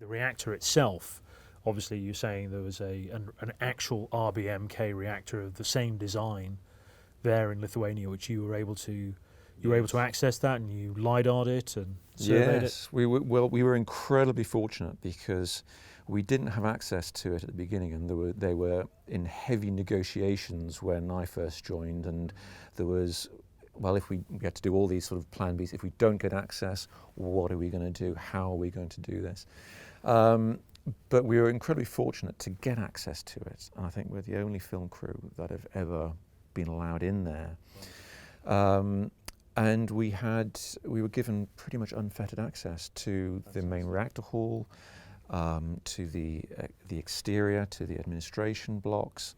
The reactor itself, obviously you're saying there was an actual RBMK reactor of the same design there in Lithuania, which you were able to access that, and you LiDAR'd it and surveyed it? Yes, we were incredibly fortunate because we didn't have access to it at the beginning, and they were in heavy negotiations when I first joined, and there was, well, if we had to do all these sort of plan Bs, if we don't get access, what are we going to do? How are we going to do this? But we were incredibly fortunate to get access to it, and I think we're the only film crew that have ever been allowed in there. And we were given pretty much unfettered access to the main reactor hall, to the exterior, to the administration blocks,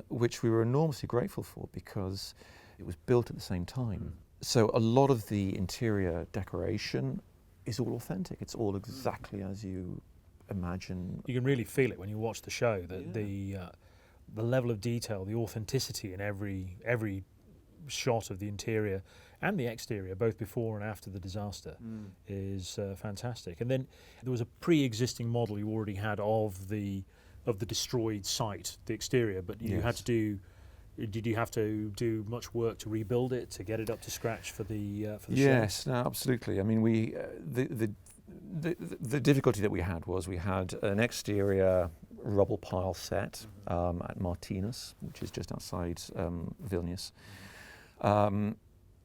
which we were enormously grateful for because it was built at the same time. So a lot of the interior decoration is all authentic. It's all exactly as you imagine. You can really feel it when you watch the show, that the level of detail, the authenticity in every shot of the interior and the exterior, both before and after the disaster, is fantastic. And then there was a pre-existing model you already had of the destroyed site, the exterior, but you had to do. Did you have to do much work to rebuild it, to get it up to scratch for the Yes, no, absolutely. I mean, the difficulty that we had was we had an exterior rubble pile set at Martinus, which is just outside Vilnius,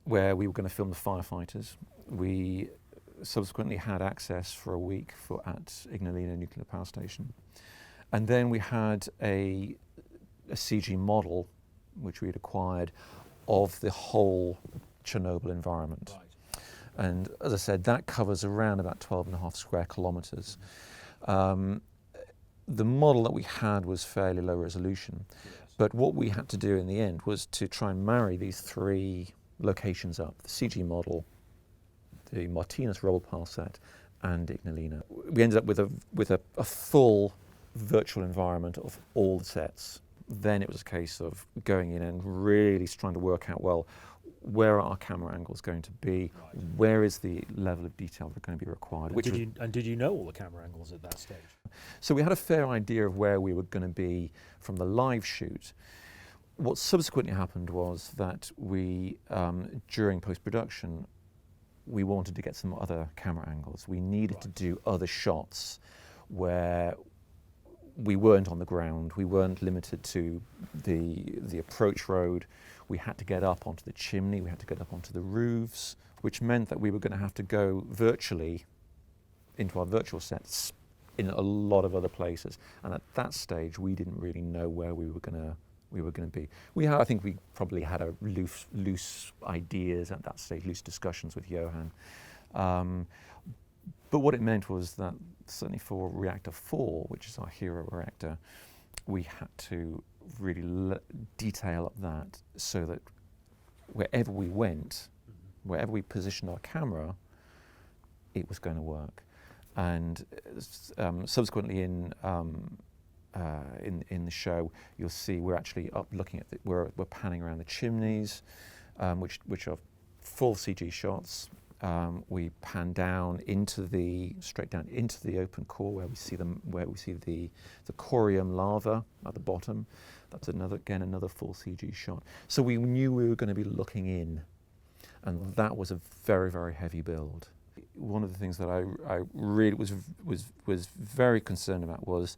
where we were going to film the firefighters. We subsequently had access for a week at Ignalina Nuclear Power Station. And then we had a CG model, which we had acquired, of the whole Chernobyl environment. Right. And as I said, that covers around about 12.5 square kilometers. The model that we had was fairly low resolution, but what we had to do in the end was to try and marry these three locations up: the CG model, the Martinus rubble pile set, and Ignalina. We ended up with a full virtual environment of all the sets. Then it was a case of going in and really trying to work out, well, where are our camera angles going to be? Right. Where is the level of detail that's going to be required? Did you know all the camera angles at that stage? So we had a fair idea of where we were going to be from the live shoot. What subsequently happened was that we, during post-production, we wanted to get some other camera angles. We needed to do other shots where we weren't on the ground, we weren't limited to the approach road. We had to get up onto the chimney, we had to get up onto the roofs, which meant that we were going to have to go virtually into our virtual sets in a lot of other places. And at that stage, we didn't really know where we were going to be. I think we probably had a loose ideas at that stage, loose discussions with Johan. But what it meant was that certainly for reactor 4, which is our hero reactor, we had to really detail up that so that wherever we went, wherever we positioned our camera, it was going to work. And subsequently in the show, you'll see we're actually up looking at we're panning around the chimneys, which are full CG shots. We pan straight down into the open core where we see the corium lava at the bottom. That's another full CG shot. So we knew we were going to be looking in, and that was a very, very heavy build. One of the things that I really was very concerned about was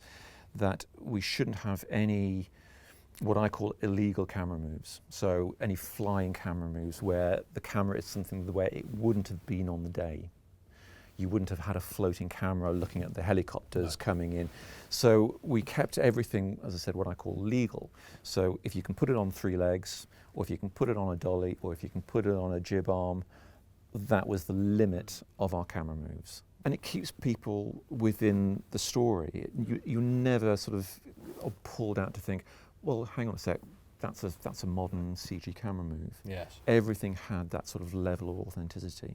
that we shouldn't have any what I call illegal camera moves. So any flying camera moves where the camera is something the way it wouldn't have been on the day. You wouldn't have had a floating camera looking at the helicopters coming in. So we kept everything, as I said, what I call legal. So if you can put it on 3 legs, or if you can put it on a dolly, or if you can put it on a jib arm, that was the limit of our camera moves. And it keeps people within the story. You never sort of are pulled out to think, well, hang on a sec, that's a modern CG camera move. Yes. Everything had that sort of level of authenticity.